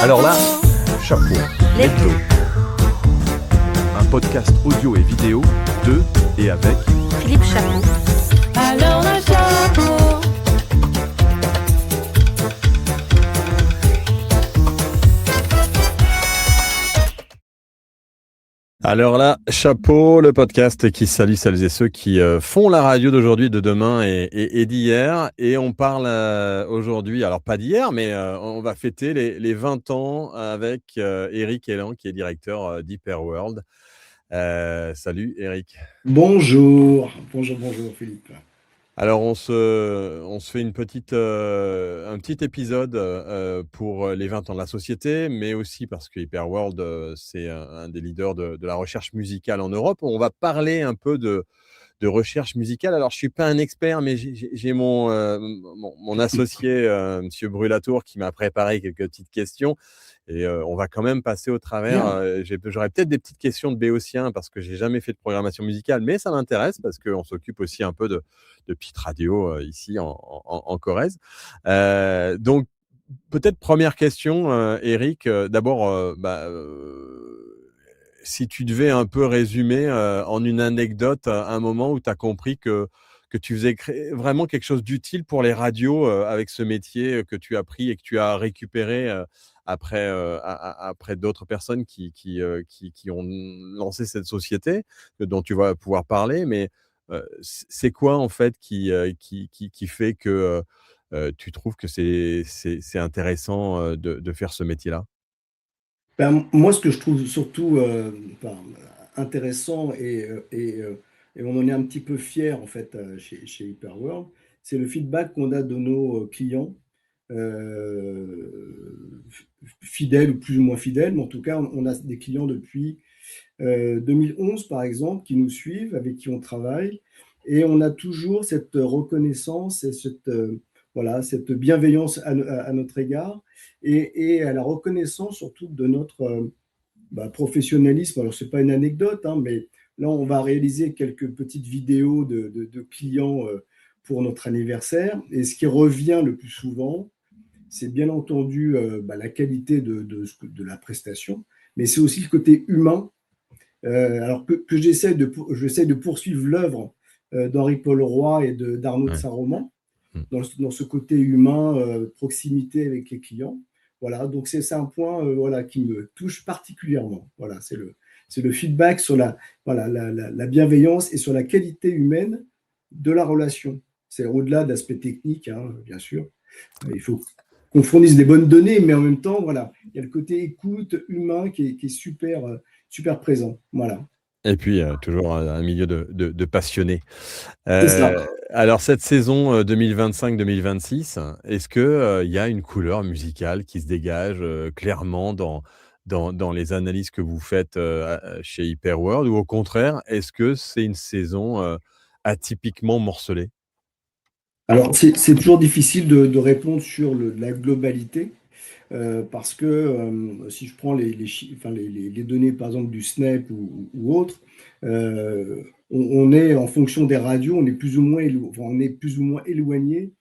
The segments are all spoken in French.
Alors là, chapeau, Les Let's go. Un podcast audio et vidéo de et avec Philippe Chapeau. Alors le chapeau. Alors là, chapeau, le podcast qui salue celles et ceux qui font la radio d'aujourd'hui, de demain et d'hier. Et on parle aujourd'hui, alors pas d'hier, mais on va fêter les 20 ans avec Eric Elan, qui est directeur d'Hyperworld. Salut Eric. Bonjour Philippe. Alors on se fait un petit épisode pour les 20 ans de la société, mais aussi parce que Hyperworld, c'est un des leaders de la recherche musicale en Europe. On va parler un peu de recherche musicale. Alors je suis pas un expert, mais j'ai mon associé, Monsieur Brulatour, qui m'a préparé quelques petites questions. Et on va quand même passer au travers. J'aurais peut-être des petites questions de béotien parce que j'ai jamais fait de programmation musicale, mais ça m'intéresse parce qu'on s'occupe aussi un peu de petites radios ici en Corrèze. Donc, peut-être première question, Eric. D'abord, si tu devais un peu résumer en une anecdote un moment où tu as compris que tu faisais vraiment quelque chose d'utile pour les radios avec ce métier que tu as pris et que tu as récupéré après d'autres personnes qui ont lancé cette société dont tu vas pouvoir parler. Mais c'est quoi en fait qui fait que tu trouves que c'est intéressant de faire ce métier-là? Moi, ce que je trouve surtout intéressant et on en est un petit peu fier en fait chez Hyperworld, c'est le feedback qu'on a de nos clients, fidèles ou plus ou moins fidèles, mais en tout cas, on a des clients depuis 2011 par exemple qui nous suivent, avec qui on travaille, et on a toujours cette reconnaissance et cette bienveillance à notre égard, et à la reconnaissance surtout de notre professionnalisme. Alors c'est pas une anecdote, hein, mais là on va réaliser quelques petites vidéos de clients pour notre anniversaire, et ce qui revient le plus souvent, c'est bien entendu la qualité de la prestation, mais c'est aussi le côté humain. Alors que j'essaie de poursuivre l'œuvre d'Henri-Paul Roy et d'Arnaud de Saint-Roman, dans ce côté humain, proximité avec les clients. Voilà, donc c'est un point qui me touche particulièrement. Voilà, c'est le feedback sur la bienveillance et sur la qualité humaine de la relation. C'est au-delà d'aspects techniques, hein, bien sûr. Il faut qu'on fournisse des bonnes données, mais en même temps, voilà, il y a le côté écoute humain qui est super, super présent. Voilà. Et puis, toujours un milieu de passionnés. C'est ça. Alors, cette saison 2025-2026, est-ce qu'il y a une couleur musicale qui se dégage clairement dans les analyses que vous faites chez Hyperworld, ou au contraire, est-ce que c'est une saison atypiquement morcelée? Alors, c'est toujours difficile de répondre sur la globalité, parce que si je prends les données, par exemple, du SNEP ou autres, on est, en fonction des radios, on est plus ou moins éloigné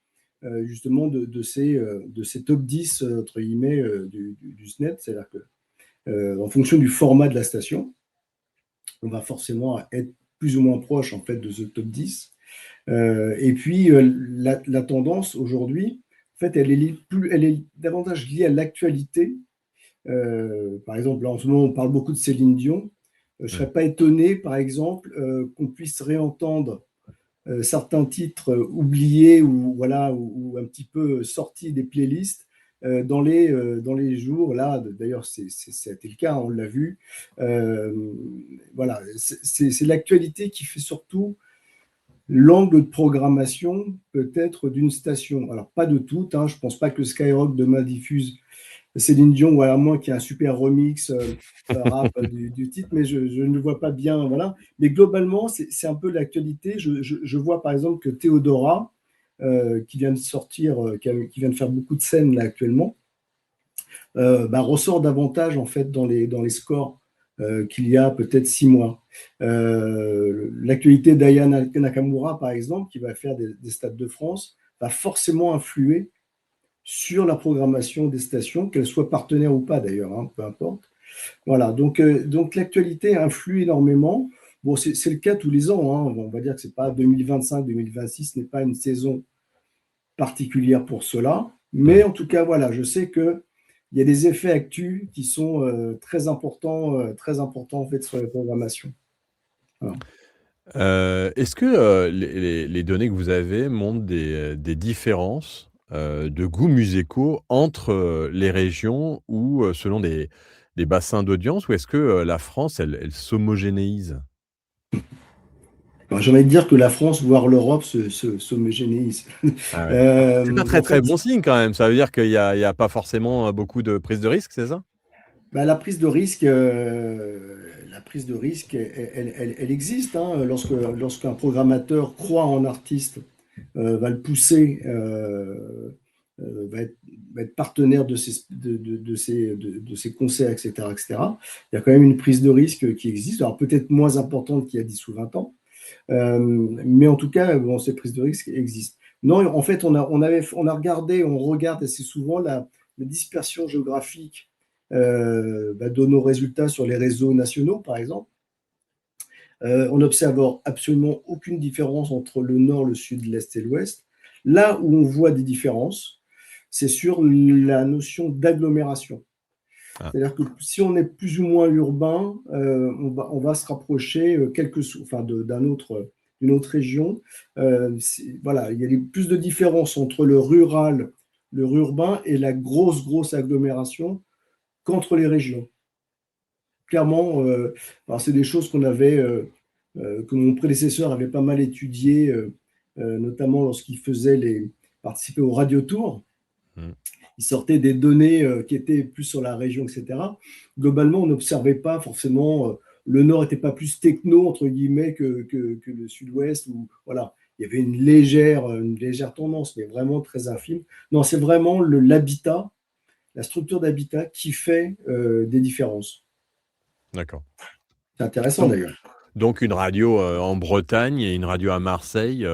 justement de ces top 10, entre guillemets, du SNEP. C'est-à-dire que, en fonction du format de la station, on va forcément être plus ou moins proche en fait de ce top 10. Et puis, la tendance aujourd'hui, en fait, elle est davantage liée à l'actualité. Par exemple, là, en ce moment, on parle beaucoup de Céline Dion. Je ne serais pas étonné, par exemple, qu'on puisse réentendre certains titres oubliés ou un petit peu sortis des playlists dans les jours. Là, d'ailleurs, c'était le cas, on l'a vu. Voilà, c'est l'actualité qui fait surtout l'angle de programmation peut-être d'une station. Alors, pas de toutes, hein. Je ne pense pas que Skyrock demain diffuse Céline Dion, ou à moins qu'il y ait un super remix rap du titre, mais je ne le vois pas bien. Voilà. Mais globalement, c'est un peu l'actualité. Je vois par exemple que Théodora, qui vient de sortir, qui vient de faire beaucoup de scènes là, actuellement, ressort davantage en fait dans les scores qu'il y a peut-être 6 mois. L'actualité d'Aya Nakamura, par exemple, qui va faire des Stades de France, va forcément influer sur la programmation des stations, qu'elles soient partenaires ou pas d'ailleurs, hein, peu importe. Voilà, donc l'actualité influe énormément. Bon, c'est le cas tous les ans, hein. On va dire que c'est pas 2025-2026 n'est pas une saison particulière pour cela. Mais Ouais. en tout cas, voilà, je sais que il y a des effets actus qui sont très importants en fait sur la programmation. Voilà. Est-ce que, les données que vous avez montrent des différences, de goûts musicaux entre, les régions ou, selon des bassins d'audience? Ou est-ce que, la France, elle s'homogénéise? Alors, j'ai envie de dire que la France, voire l'Europe, s'homogénéise. Ah ouais. C'est pas très, En très fait, bon signe quand même. Ça veut dire qu'il y a pas forcément, beaucoup de prise de risque, c'est ça? bah, la prise de risque, elle existe, hein. Lorsqu'un programmateur croit en artiste, va le pousser, va être partenaire de ses concerts, etc., etc. Il y a quand même une prise de risque qui existe, alors peut-être moins importante qu'il y a 10 ou 20 ans, mais en tout cas, bon, ces prises de risque existent. Non, en fait, on a regardé, on regarde assez souvent la dispersion géographique de nos résultats sur les réseaux nationaux, par exemple. On n'observe absolument aucune différence entre le nord, le sud, l'est et l'ouest. Là où on voit des différences, c'est sur la notion d'agglomération. Ah, C'est-à-dire que si on est plus ou moins urbain, on va se rapprocher d'une autre région. Voilà, il y a plus de différence entre le rural, le urbain et la grosse agglomération qu'entre les régions. Clairement, c'est des choses que mon prédécesseur avait pas mal étudiées, notamment lorsqu'il participait au radiotour. mmh. Il sortait des données qui étaient plus sur la région, etc. Globalement, on n'observait pas forcément, le Nord n'était pas plus techno, entre guillemets, que le Sud-Ouest. Voilà, il y avait une légère tendance, mais vraiment très infime. Non, c'est vraiment l'habitat, la structure d'habitat qui fait des différences. D'accord. C'est intéressant Donc d'ailleurs. donc une radio, en Bretagne et une radio à Marseille,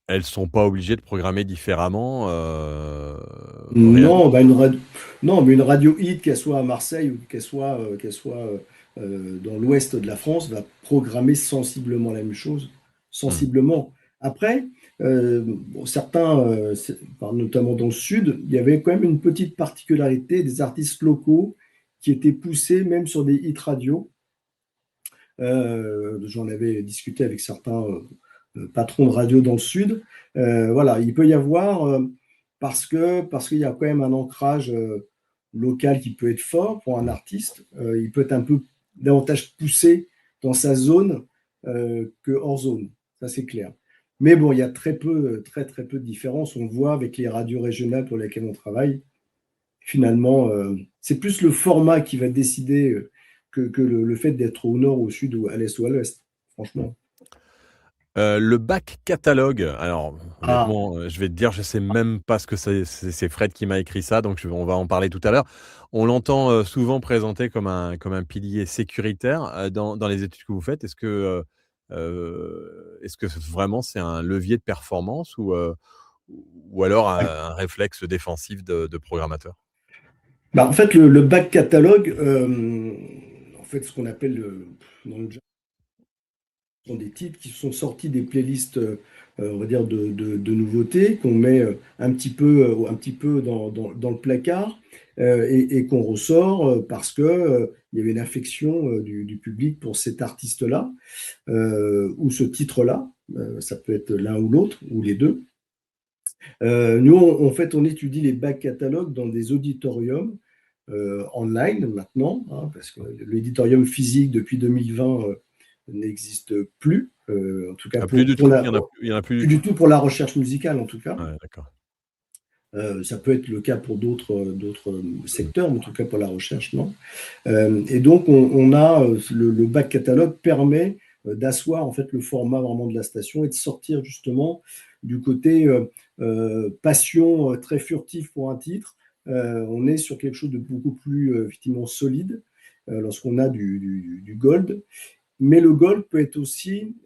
elles sont pas obligées de programmer différemment, réellement? Non, non, mais une radio hit, qu'elle soit à Marseille ou qu'elle soit dans l'ouest de la France, va programmer sensiblement la même chose, Mmh. sensiblement. Après, bon, notamment dans le sud, il y avait quand même une petite particularité des artistes locaux qui étaient poussés même sur des hit radio. J'en avais discuté avec certains patrons de radio dans le sud. Voilà, il peut y avoir, parce qu'il y a quand même un ancrage local qui peut être fort pour un artiste. Il peut être un peu davantage poussé dans sa zone que hors zone. Ça, c'est clair. Mais bon, il y a très peu de différence. On le voit avec les radios régionales pour lesquelles on travaille. Finalement, c'est plus le format qui va décider que le fait d'être au nord, au sud, ou à l'est ou à l'ouest, franchement. Le back catalogue, alors Ah, honnêtement, je vais te dire, je sais même pas ce que c'est. C'est Fred qui m'a écrit ça, donc on va en parler tout à l'heure. On l'entend, souvent présenté comme un pilier sécuritaire, dans les études que vous faites. Est-ce que vraiment c'est un levier de performance ou alors un réflexe défensif de programmateur? en fait, le back catalogue, en fait, ce qu'on appelle dans le genre, ce sont des titres qui sont sortis des playlists, on va dire, de nouveautés, qu'on met un petit peu dans le placard et qu'on ressort parce que il y avait une affection du public pour cet artiste-là ou ce titre-là. Ça peut être l'un ou l'autre, ou les deux. Nous, en fait, on étudie les back catalogues dans des auditoriums online maintenant, hein, parce que l'éditorium physique depuis 2020 n'existe plus, en tout cas Ah, plus du tout? Il y en a plus plus du du tout? tout pour la recherche musicale, en tout cas. Ouais, d'accord. Ça peut être le cas pour d'autres Mmh. secteurs, mais en tout cas pour la recherche, non. Et donc, on a le back catalogue permet d'asseoir en fait le format vraiment de la station et de sortir justement du côté passion très furtif pour un titre. On est sur quelque chose de beaucoup plus effectivement solide lorsqu'on a du gold. Mais le gold peut être aussi,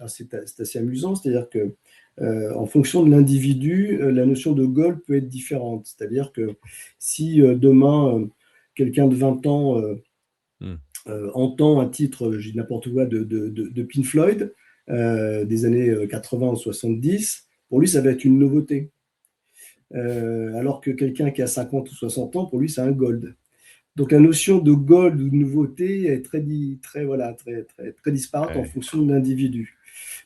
c'est assez amusant, c'est-à-dire que en fonction de l'individu, la notion de gold peut être différente. C'est-à-dire que si demain, quelqu'un de 20 ans Hmm. entend un titre, je dis n'importe quoi, de Pink Floyd, des années 80 ou 70, pour lui, ça va être une nouveauté. Alors que quelqu'un qui a 50 ou 60 ans, pour lui, c'est un gold. Donc la notion de gold ou de nouveauté est très disparate en Ouais. fonction de l'individu.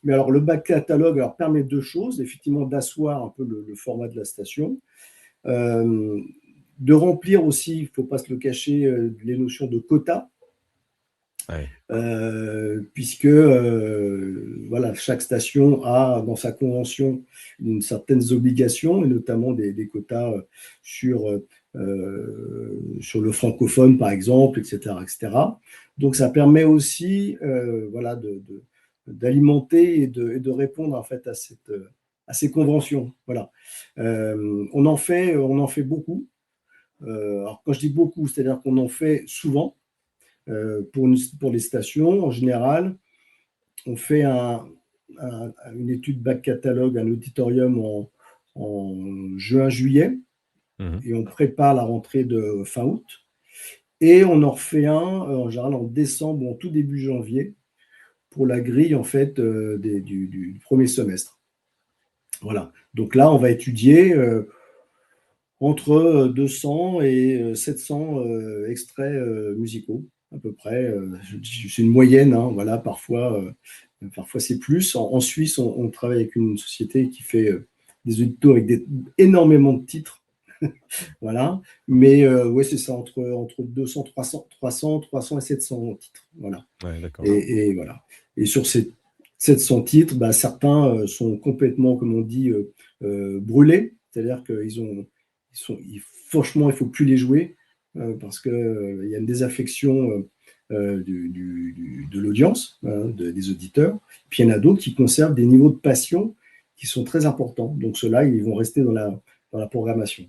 Mais alors le back catalogue alors, permet deux choses, effectivement d'asseoir un peu le format de la station, euh, de remplir aussi, il ne faut pas se le cacher, les notions de quota, Ouais. puisque voilà, chaque station a dans sa convention certaines obligations, et notamment des quotas sur le francophone, par exemple, etc., etc. Donc ça permet aussi voilà, d'alimenter et de répondre en fait à ces conventions. Voilà. On en fait beaucoup. Alors quand je dis beaucoup, c'est-à-dire qu'on en fait souvent pour les stations, en général, on fait une étude back catalogue, un auditorium en juin-juillet, Mhm. et on prépare la rentrée de fin août. Et on en refait un, en général, en décembre ou en tout début janvier, pour la grille, en fait, du premier semestre. Voilà. Donc là, on va étudier entre 200 et 700 extraits musicaux, à peu près. C'est une moyenne, hein, voilà, parfois c'est plus. En Suisse, on travaille avec une société qui fait des auditeurs avec énormément de titres. Voilà. Mais ouais, c'est ça, entre 200, 300 et 700 titres. Voilà. Ouais, d'accord. Et voilà. Et sur ces 700 titres, bah, certains sont complètement, comme on dit, brûlés. C'est-à-dire franchement, il ne faut plus les jouer parce qu'il y a une désaffection de l'audience, hein, des auditeurs. Puis il y en a d'autres qui conservent des niveaux de passion qui sont très importants. Donc ceux-là, ils vont rester dans la programmation.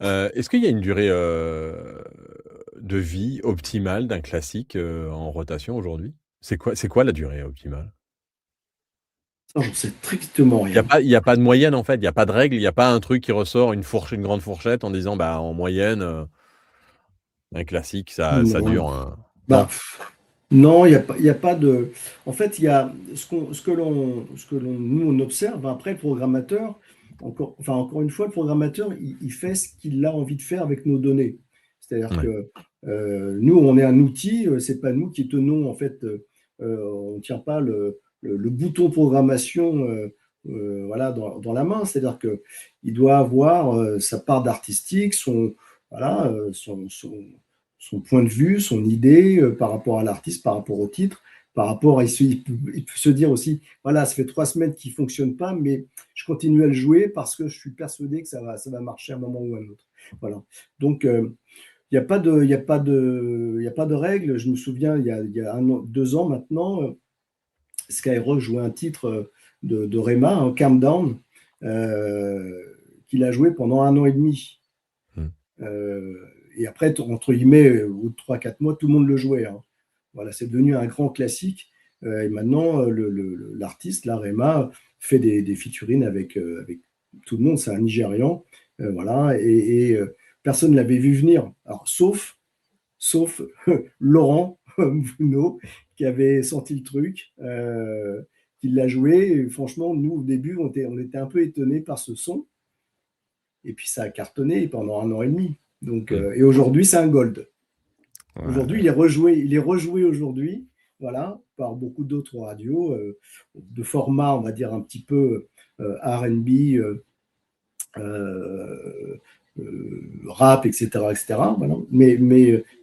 Est-ce qu'il y a une durée de vie optimale d'un classique en rotation aujourd'hui? C'est quoi la durée optimale? Ça, j'en sais strictement rien. Il y a pas de moyenne en fait, il y a pas de règle, il y a pas un truc qui ressort, une grande fourchette en disant: «Bah, en moyenne, un classique ça Non. dure un» Bah, non? non, il y a pas de. En fait, il y a ce que nous on observe. Après, le programmateur, encore une fois, le programmateur, il fait ce qu'il a envie de faire avec nos données. C'est-à-dire Ouais. que nous, on est un outil. C'est pas nous qui tenons en fait. On ne tient pas le bouton programmation. Voilà, dans la main. C'est-à-dire que il doit avoir sa part d'artistique, voilà, son point de vue, son idée par rapport à l'artiste, par rapport au titre, par rapport à. Il peut se dire aussi, voilà, ça fait 3 semaines qu'il ne fonctionne pas, mais je continue à le jouer parce que je suis persuadé que ça va marcher à un moment ou à un autre. Voilà. Donc, il n'y a pas de, il y a pas de, il y a pas de règle. Je me souviens, il y a 2 ans maintenant, Skyrock jouait un titre de Rema, un Calm Down, qu'il a joué pendant 1 an et demi. Mmh. Et après, entre guillemets, au bout de 3-4 mois, tout le monde le jouait, hein. Voilà, c'est devenu un grand classique. Et maintenant, l'artiste, la Rema, fait des featurines avec tout le monde. C'est un Nigérian. Voilà, personne ne l'avait vu venir. Alors, sauf Laurent Mouno, qui avait senti le truc, qui l'a joué. Et franchement, nous, au début, on était un peu étonnés par ce son. Et puis, ça a cartonné pendant 1 an et demi. Donc, Mmh. et aujourd'hui, c'est un gold. Aujourd'hui, Ouais. il est rejoué aujourd'hui, voilà, par beaucoup d'autres radios de format, on va dire un petit peu R&B, rap, etc., etc. Voilà.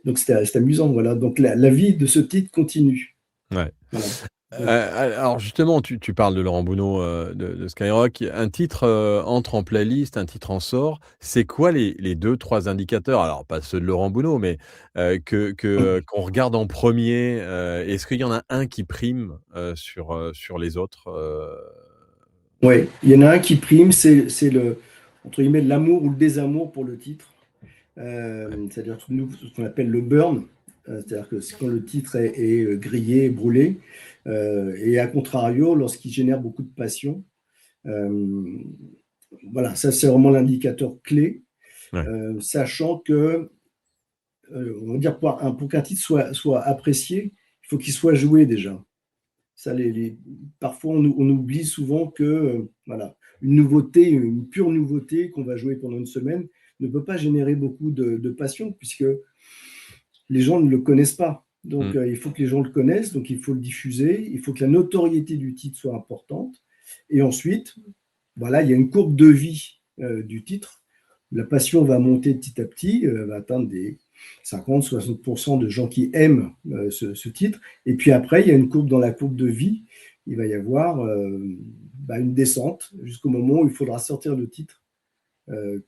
Donc c'était amusant, voilà. Donc la vie de ce titre continue. Ouais. Voilà. Donc, Alors justement, tu parles de Laurent Bounot, de Skyrock. Un titre, entre en playlist, un titre en sort. C'est quoi les 2-3 indicateurs? Alors pas ceux de Laurent Bounot, mais qu'on regarde en premier. Est-ce qu'il y en a un qui prime, sur les autres? ouais, il y en a un qui prime, c'est entre guillemets, l'amour ou le désamour pour le titre. Ouais. C'est-à-dire nous, ce qu'on appelle le burn. c'est-à-dire que c'est quand le titre est grillé, brûlé, et à contrario, lorsqu'il génère beaucoup de passion. Euh, voilà, ça c'est vraiment l'indicateur clé, Ouais. sachant que, on va dire, pour qu'un titre soit apprécié, il faut qu'il soit joué déjà. Ça, parfois, on oublie souvent que voilà, une nouveauté, une pure nouveauté qu'on va jouer pendant une semaine ne peut pas générer beaucoup de passion, puisque les gens ne le connaissent pas. Donc, Mm. il faut que les gens le connaissent, donc il faut le diffuser, il faut que la notoriété du titre soit importante. Et ensuite, voilà, il y a une courbe de vie du titre. La passion va monter petit à petit, va atteindre des 50-60% de gens qui aiment ce titre. Et puis après, il y a une courbe dans la courbe de vie. Il va y avoir une descente jusqu'au moment où il faudra sortir le titre,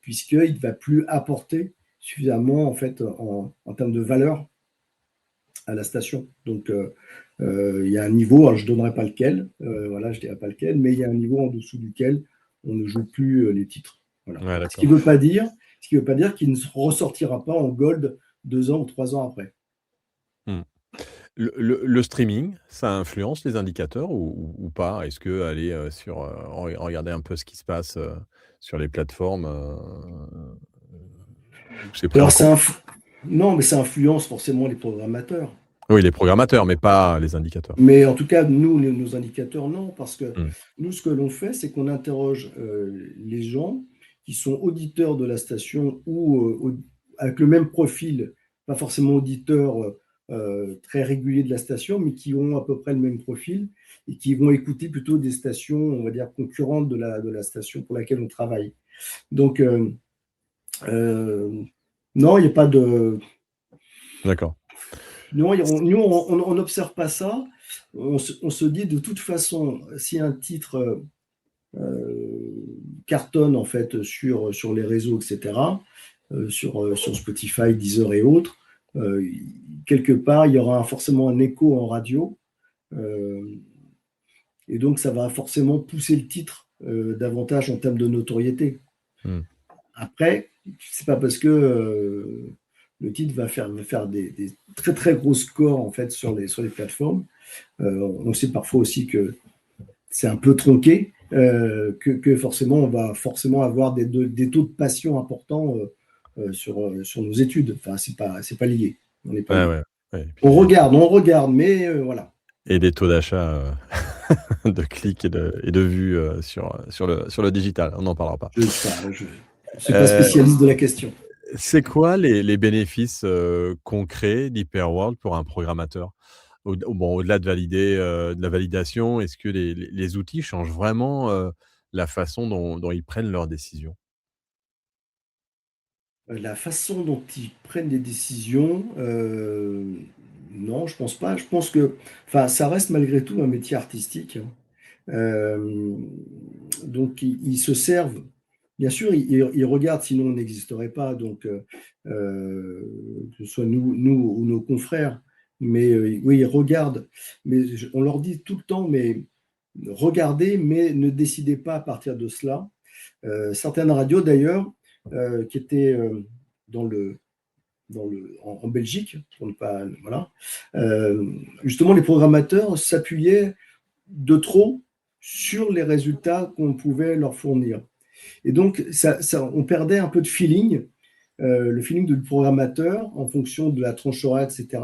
puisqu'il ne va plus apporter suffisamment en fait en termes de valeur à la station. Donc, il y a un niveau, alors je ne donnerai pas lequel, voilà, je ne dirai pas lequel, mais il y a un niveau en dessous duquel on ne joue plus les titres. Voilà. Ouais, Ce qui d'accord. ne veut pas dire, qu'il ne ressortira pas en gold 2 ans ou 3 ans après. Mm. Le streaming, ça influence les indicateurs ou pas? Est-ce que aller regarder un peu ce qui se passe sur les plateformes, c'est pris en Alors, compte? non, mais ça influence forcément les programmateurs. Oui, les programmateurs, mais pas les indicateurs. Mais en tout cas, nous, nos indicateurs, non, parce que Mm. nous, ce que l'on fait, c'est qu'on interroge les gens qui sont auditeurs de la station ou avec le même profil, pas forcément auditeurs très réguliers de la station, mais qui ont à peu près le même profil et qui vont écouter plutôt des stations, on va dire, concurrentes de la station pour laquelle on travaille. Donc, euh, non, il n'y a pas de... D'accord. Non, nous, on n'observe pas ça. On se dit de toute façon, si un titre cartonne en fait sur les réseaux, etc., sur Spotify, Deezer et autres, euh, quelque part, il y aura forcément un écho en radio. euh, et donc, ça va forcément pousser le titre davantage en termes de notoriété. Mm. Après, c'est pas parce que le titre va faire des très très gros scores en fait sur les plateformes. On sait parfois aussi que c'est un peu tronqué, que forcément on va forcément avoir des taux de passion importants sur nos études. Enfin, c'est pas lié. On n'est pas Ouais, lié. ouais, ouais. Et On puis regarde, mais voilà. des taux d'achat, de clics et de vues, sur le digital. On n'en parlera pas. Je ne suis pas Heu, spécialiste de la question. c'est quoi les bénéfices, concrets d'Hyperworld pour un programmateur? Au-delà de la validation, est-ce que les outils changent vraiment, la façon dont ils prennent leurs décisions? La façon dont ils prennent des décisions, non, je pense pas. Je pense que, enfin, ça reste malgré tout un métier artistique, hein. Euh, donc, ils se servent. Bien sûr, ils regardent, sinon on n'existerait pas. Donc, que ce soit nous ou nos confrères. Mais oui, ils regardent. Mais on leur dit tout le temps, mais regardez, mais ne décidez pas à partir de cela. Certaines radios, d'ailleurs, qui étaient en Belgique, pour ne pas, voilà, justement, les programmateurs s'appuyaient de trop sur les résultats qu'on pouvait leur fournir. Et donc, on perdait un peu de feeling, le feeling du programmateur en fonction de la tranche horaire, etc.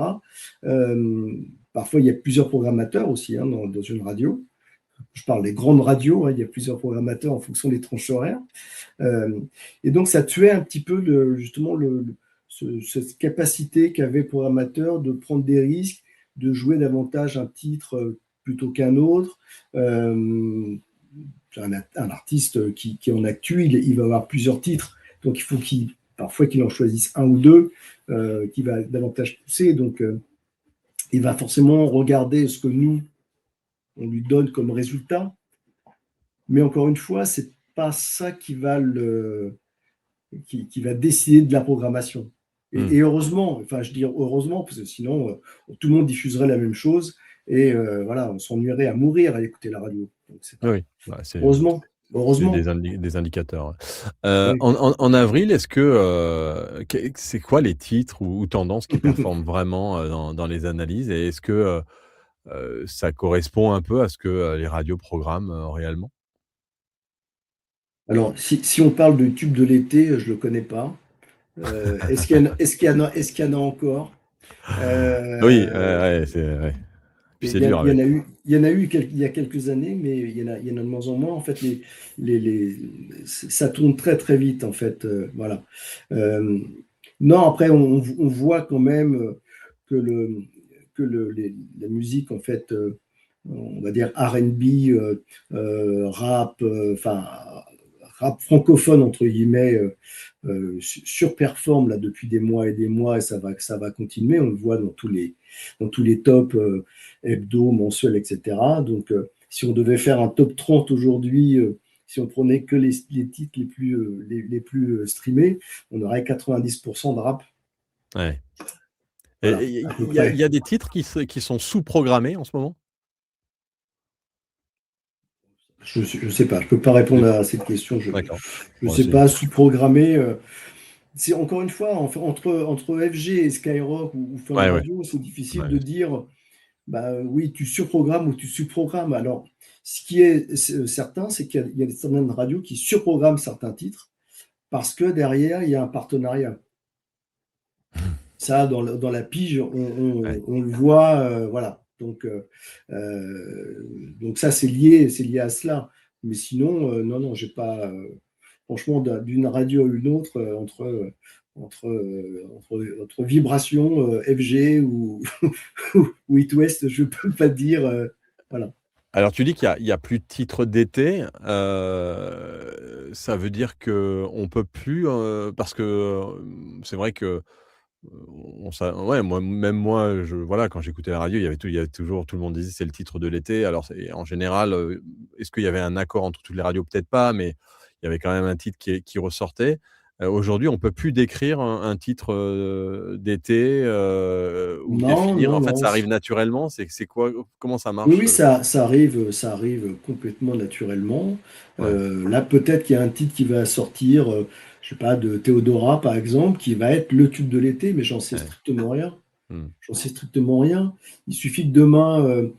Parfois, il y a plusieurs programmateurs aussi hein, dans une radio. Je parle des grandes radios, hein, il y a plusieurs programmateurs en fonction des tranches horaires. Euh, et donc, ça tuait un petit peu justement cette capacité qu'avait le programmateur de prendre des risques, de jouer davantage un titre plutôt qu'un autre. Un artiste qui est en actu, il va avoir plusieurs titres, donc il faut parfois qu'il en choisisse un ou deux qui va davantage pousser. Donc, il va forcément regarder ce que nous, on lui donne comme résultat. Mais encore une fois, c'est pas ça qui va décider de la programmation. Mmh. Et heureusement, enfin je dis heureusement, parce que sinon tout le monde diffuserait la même chose et voilà, on s'ennuierait à mourir à écouter la radio. Donc c'est Oui, pas oui. Bah, heureusement. C'est Heureusement. des indicateurs, ouais. Oui. En avril, est-ce que, c'est quoi les titres ou tendances qui performent vraiment, dans les analyses et est-ce que, ça correspond un peu à ce que, les radios programment, réellement? Alors, si on parle de tube de l'été, je le connais pas. Est-ce qu'il y en a encore? Oui, Euh, ouais, c'est ouais. Puis c'est dur il y en avec a eu, il y en a eu il y a quelques années, mais il y en a de moins en moins. En fait, les, ça tourne très très vite, en fait. Voilà. Euh, non, après, on voit quand même que la musique, en fait, on va dire R&B, rap, enfin rap francophone entre guillemets, surperforme là depuis des mois et des mois et ça va continuer. On le voit dans tous les tops hebdo, mensuels, etc. Donc, si on devait faire un top 30 aujourd'hui, si on prenait que les titres les plus streamés, on aurait 90% de rap. ouais et Voilà, à peu il y près. a des titres qui sont sous-programmés en ce moment? Je sais pas, je peux pas répondre à cette question. D'accord. Je Bon, sais c'est une pas, question. sous-programmer. C'est encore une fois, entre FG et Skyrock ou Fun Ouais, ouais, Radio, c'est difficile ouais. de dire, bah oui, tu surprogrammes ou tu subprogrammes. Alors, ce qui est certain, c'est qu'il y a certaines radios qui surprogramment certains titres parce que derrière, il y a un partenariat. Ça, dans la pige, Ouais. on le voit, voilà. Donc ça, c'est lié à cela. Mais sinon, non, non, j'ai pas. Franchement, d'une radio à une autre, entre vibrations FG ou It West, je peux pas dire. Voilà. Alors tu dis il y a plus de titres d'été, ça veut dire qu'on peut plus, parce que, c'est vrai que, on s'a ouais, moi même moi, voilà, quand j'écoutais la radio, il y avait toujours tout le monde disait: «C'est le titre de l'été». Alors c'est en général, est-ce qu'il y avait un accord entre toutes les radios? Peut-être pas, mais il y avait quand même un titre qui ressortait. Aujourd'hui, on peut plus décrire un titre, d'été, ou le Non, définir. non, En fait, non. ça arrive naturellement? C'est quoi? Comment ça Oui, marche, oui, ça arrive complètement naturellement. Ouais, Là, peut-être qu'il y a un titre qui va sortir, je sais pas, de Théodora, par exemple, qui va être le tube de l'été, mais j'en sais ouais. strictement rien. Mmh. J'en sais strictement rien. Il suffit que demain,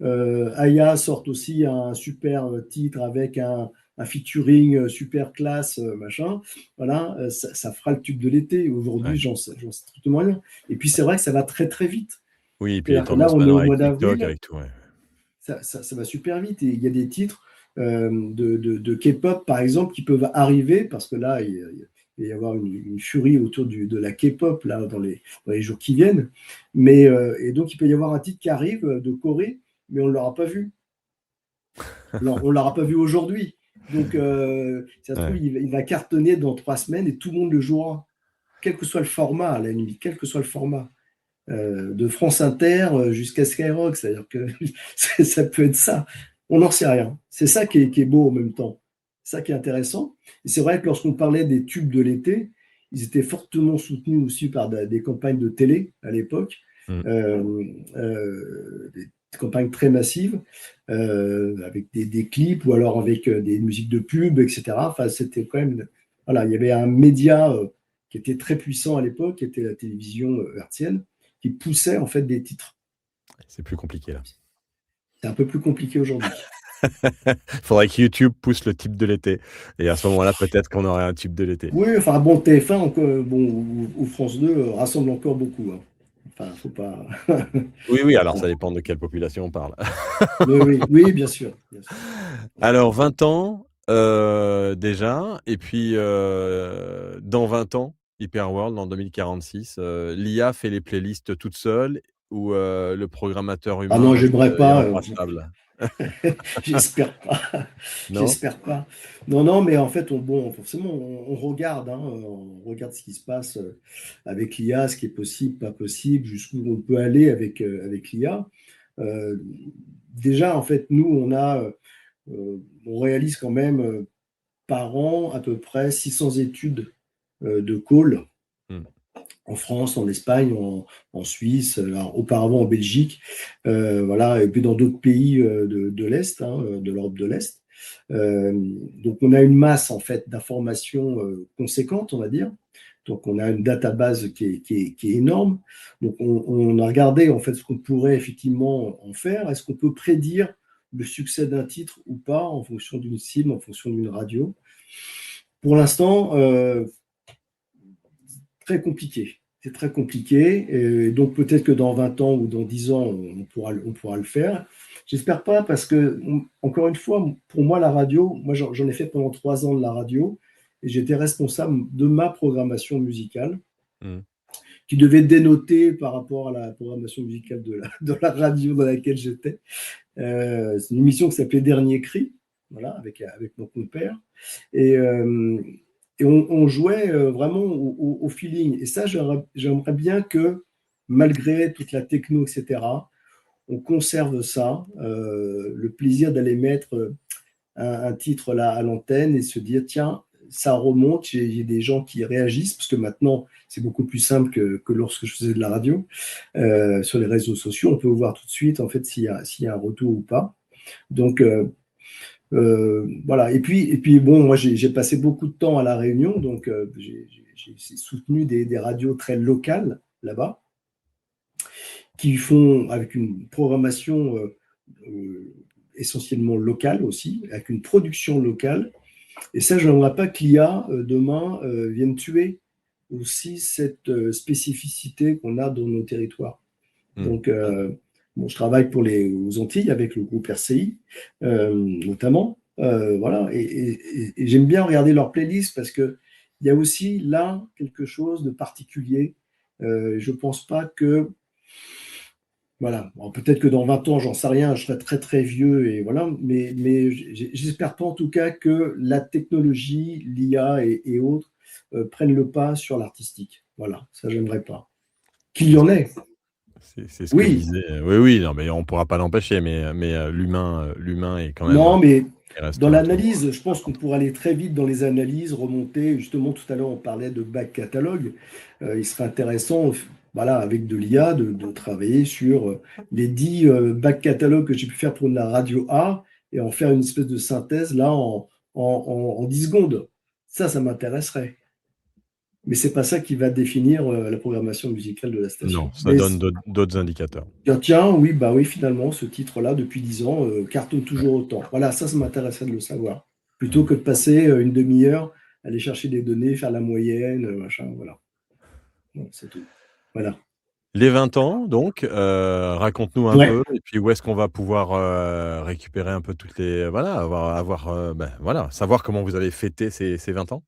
Aya sorte aussi un super titre avec un featuring super classe, machin. Voilà, ça fera le tube de l'été. Aujourd'hui, Ouais. j'en sais strictement rien. Et puis, c'est vrai que ça va très, très vite. Oui et puis les C'est-à-dire que là, tendances on est maintenant au avec mois TikTok, d'avril, avec tout, ouais. ça va super vite. Et il y a des titres de K-pop, par exemple, qui peuvent arriver, parce que là, il va y avoir une furie autour de la K-pop là, dans les jours qui viennent. Et donc, il peut y avoir un titre qui arrive de Corée, mais on ne l'aura pas vu. On ne l'aura pas vu aujourd'hui. Donc, ça se trouve, Ouais, il va cartonner dans 3 semaines et tout le monde le jouera, quel que soit le format, à la limite, quel que soit le format. De France Inter jusqu'à Skyrock, c'est-à-dire que ça peut être ça. On n'en sait rien. C'est ça qui est beau en même temps. C'est ça qui est intéressant. Et c'est vrai que lorsqu'on parlait des tubes de l'été, ils étaient fortement soutenus aussi par des campagnes de télé à l'époque, mmh. des campagnes très massives, avec des clips ou alors avec des musiques de pub, etc. Enfin, c'était quand même. Voilà, il y avait un média qui était très puissant à l'époque, qui était la télévision hertzienne, qui poussait en fait des titres. C'est plus compliqué là. C'est un peu plus compliqué aujourd'hui. Faudrait que YouTube pousse le tube de l'été et à ce moment-là, peut-être qu'on aurait un tube de l'été. Oui, enfin bon, TF1 encore, bon, ou France 2 rassemble encore beaucoup, hein. Enfin, faut pas. Oui, oui, alors ça dépend de quelle population on parle. Oui, oui, oui, bien sûr, bien sûr. Voilà. Alors 20 ans, déjà et puis, dans 20 ans, Hyperworld en 2046, l'IA fait les playlists toute seule ou, le programmateur Ah non, humain reste j'aimerais pas. irremplaçable? J'espère pas. Non? J'espère pas. Non, non, mais en fait, bon, forcément, on regarde, hein, on regarde ce qui se passe avec l'IA, ce qui est possible, pas possible, jusqu'où on peut aller avec l'IA. Euh, Déjà, en fait, nous, on réalise quand même par an à peu près 600 études de call Mmh. en France, en Espagne, en Suisse, alors, auparavant en Belgique, voilà, et puis dans d'autres pays de l'Est, hein, de l'Europe de l'Est. Euh, donc, on a une masse en fait d'informations conséquente, on va dire. Donc, on a une database qui est énorme. Donc, on a regardé en fait ce qu'on pourrait effectivement en faire. Est-ce qu'on peut prédire le succès d'un titre ou pas en fonction d'une cible, en fonction d'une radio? Pour l'instant, très compliqué. C'est très compliqué. Et donc, peut-être que dans 20 ans ou dans 10 ans, on pourra le faire. J'espère pas parce que, encore une fois, pour moi, la radio, moi, j'en ai fait pendant 3 ans de la radio et j'étais responsable de ma programmation musicale Mmh. qui devait dénoter par rapport à la programmation musicale de la radio dans laquelle j'étais. C'est une émission qui s'appelait Dernier Cri, voilà, avec mon compère. Et, on jouait vraiment au feeling. Et ça, j'aimerais bien que, malgré toute la techno, etc., on conserve ça, le plaisir d'aller mettre un titre là à l'antenne et se dire, tiens, ça remonte, j'ai des gens qui réagissent, parce que maintenant, c'est beaucoup plus simple que lorsque je faisais de la radio. Sur les réseaux sociaux, on peut voir tout de suite en fait s'il y a un retour ou pas. Donc, voilà. Et puis bon, moi, j'ai passé beaucoup de temps à La Réunion, donc j'ai soutenu des radios très locales là-bas, qui font avec une programmation essentiellement locale aussi, avec une production locale. Et ça, je n'aimerais pas que l'IA, demain, vienne tuer aussi cette spécificité qu'on a dans nos territoires. Mmh. Donc, bon, je travaille aux Antilles avec le groupe RCI, notamment. Voilà, et j'aime bien regarder leur playlist parce qu'il y a aussi là quelque chose de particulier. Je ne pense pas que voilà. Bon, peut-être que dans 20 ans, j'en sais rien, je serai très très vieux et voilà, mais j'espère pas en tout cas que la technologie, l'IA et autres prennent le pas sur l'artistique. Voilà, ça j'aimerais pas. Qu'il y en ait, C'est ce que oui, disait oui, oui, non, mais on pourra pas l'empêcher, mais l'humain est quand même, non, mais il reste dans un truc. l'analyse, je pense qu'on pourrait aller très vite dans les analyses, remonter. Justement, tout à l'heure, on parlait de back catalogue. Il serait intéressant, voilà, avec de l'IA, de travailler sur les 10 back catalogues que j'ai pu faire pour la radio A et en faire une espèce de synthèse là en 10 secondes. Ça m'intéresserait. Mais c'est pas ça qui va définir la programmation musicale de la station. Non, ça Mais donne d'autres indicateurs. tiens, oui, bah oui, finalement, ce titre-là, depuis 10 ans, cartonne toujours autant. Voilà, ça m'intéresserait de le savoir. Plutôt Mmh. que de passer une demi-heure, aller chercher des données, faire la moyenne, machin, voilà. Bon, c'est tout. Voilà. Les 20 ans donc, raconte-nous un Ouais. peu et puis où est-ce qu'on va pouvoir, récupérer un peu toutes les voilà, voilà, savoir comment vous avez fêté ces 20 ans?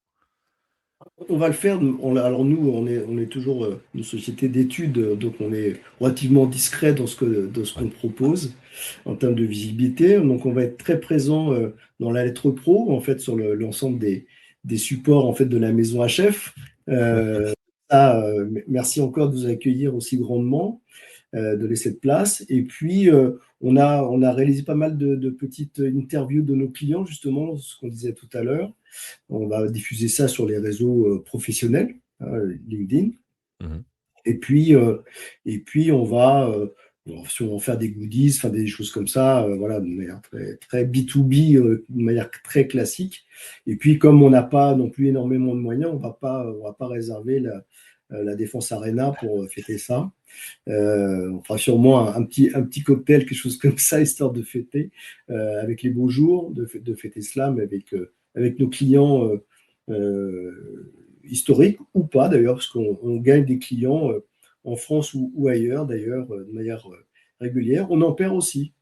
On va le faire. Alors nous, on est toujours une société d'études, donc on est relativement discret dans ce Ouais. qu'on propose en termes de visibilité. Donc on va être très présent dans la lettre pro, en fait, sur l'ensemble des supports en fait de la maison HF. Euh, Merci encore de nous accueillir aussi grandement, de laisser de place. Et puis on a réalisé pas mal de petites interviews de nos clients, justement, ce qu'on disait tout à l'heure. On va diffuser ça sur les réseaux professionnels, hein, LinkedIn. Mmh. Et puis on va, si on va faire des goodies, enfin des choses comme ça, voilà, de manière très, très B2B, de manière très classique. Et puis comme on n'a pas non plus énormément de moyens, on va pas réserver la Défense Arena pour fêter ça. On fera sûrement un petit cocktail, quelque chose comme ça, histoire de fêter avec les beaux jours, de fêter cela, mais avec nos clients historiques ou pas d'ailleurs, parce qu'on gagne des clients en France ou ailleurs d'ailleurs, de manière régulière. On en perd aussi.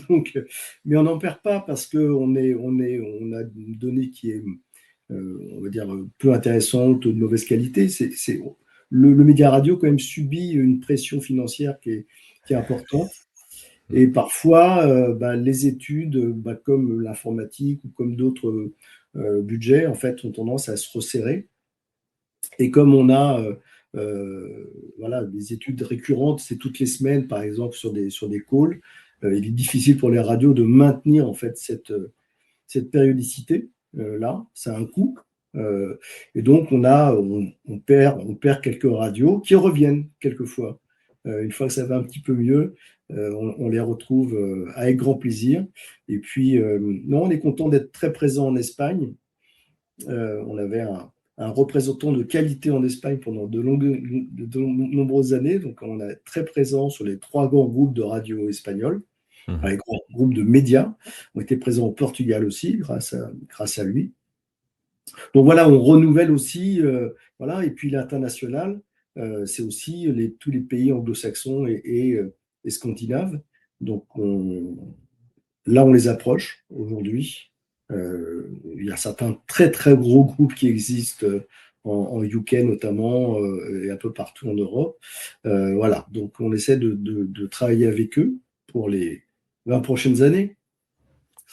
Donc, mais on n'en perd pas parce qu'on on a une donnée qui est, on va dire, peu intéressante, de mauvaise qualité. Le média radio quand même subit une pression financière qui est importante. Mmh. Et parfois, les études, comme l'informatique ou comme d'autres budgets, en fait, ont tendance à se resserrer. Et comme on a voilà, des études récurrentes, c'est toutes les semaines, par exemple, sur des calls, il est difficile pour les radios de maintenir en fait cette périodicité. Là, ça a un coût. Et donc, on perd quelques radios qui reviennent quelquefois. Une fois que ça va un petit peu mieux, on les retrouve avec grand plaisir. Et puis, non, on est content d'être très présent en Espagne. On avait un représentant de qualité en Espagne pendant de nombreuses années. Donc, on est très présent sur les 3 grands groupes de radio espagnols. Les grands groupes de médias ont été présents au Portugal aussi, grâce à lui. Donc voilà, on renouvelle aussi, voilà. Et puis l'international, c'est aussi tous les pays anglo-saxons et scandinaves. Donc là, on les approche aujourd'hui. Il y a certains très très gros groupes qui existent en UK notamment et un peu partout en Europe. Voilà, donc on essaie de travailler avec eux pour les 20 prochaines années.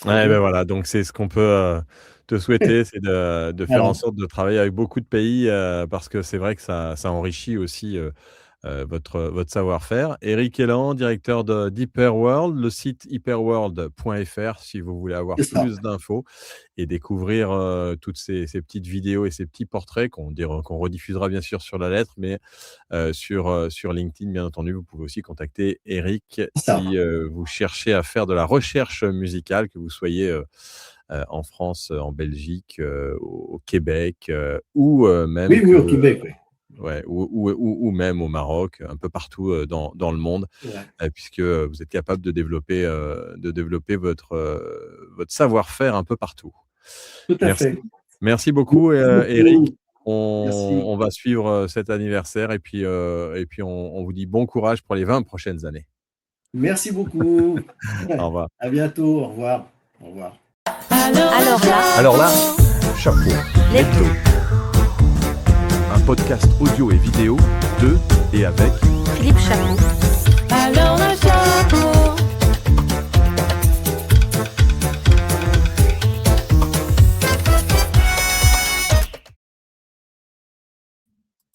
Ouais, ben voilà, donc c'est ce qu'on peut te souhaiter, c'est de faire en Voilà, sorte de travailler avec beaucoup de pays parce que c'est vrai que ça enrichit aussi votre savoir-faire. Éric Hélan, directeur d'Hyperworld, le site hyperworld.fr si vous voulez avoir c'est ça. plus d'infos et découvrir toutes ces petites vidéos et ces petits portraits qu'on rediffusera bien sûr sur la lettre, mais sur LinkedIn, bien entendu, vous pouvez aussi contacter Éric C'est ça. si vous cherchez à faire de la recherche musicale, que vous soyez en France, en Belgique, au Québec ou même Oui, oui, au Québec, oui. ouais, ou même au Maroc, un peu partout dans le monde, Ouais, puisque vous êtes capable de développer votre savoir-faire un peu partout. tout à Merci, fait. merci beaucoup, Merci Éric. beaucoup. On, Merci. on va suivre cet anniversaire et puis on vous dit bon courage pour les 20 prochaines années. Merci beaucoup. Au revoir. À bientôt. Au revoir. Au revoir. Alors là, Chapeau, Letto. un podcast audio et vidéo de et avec Philippe Chapeau.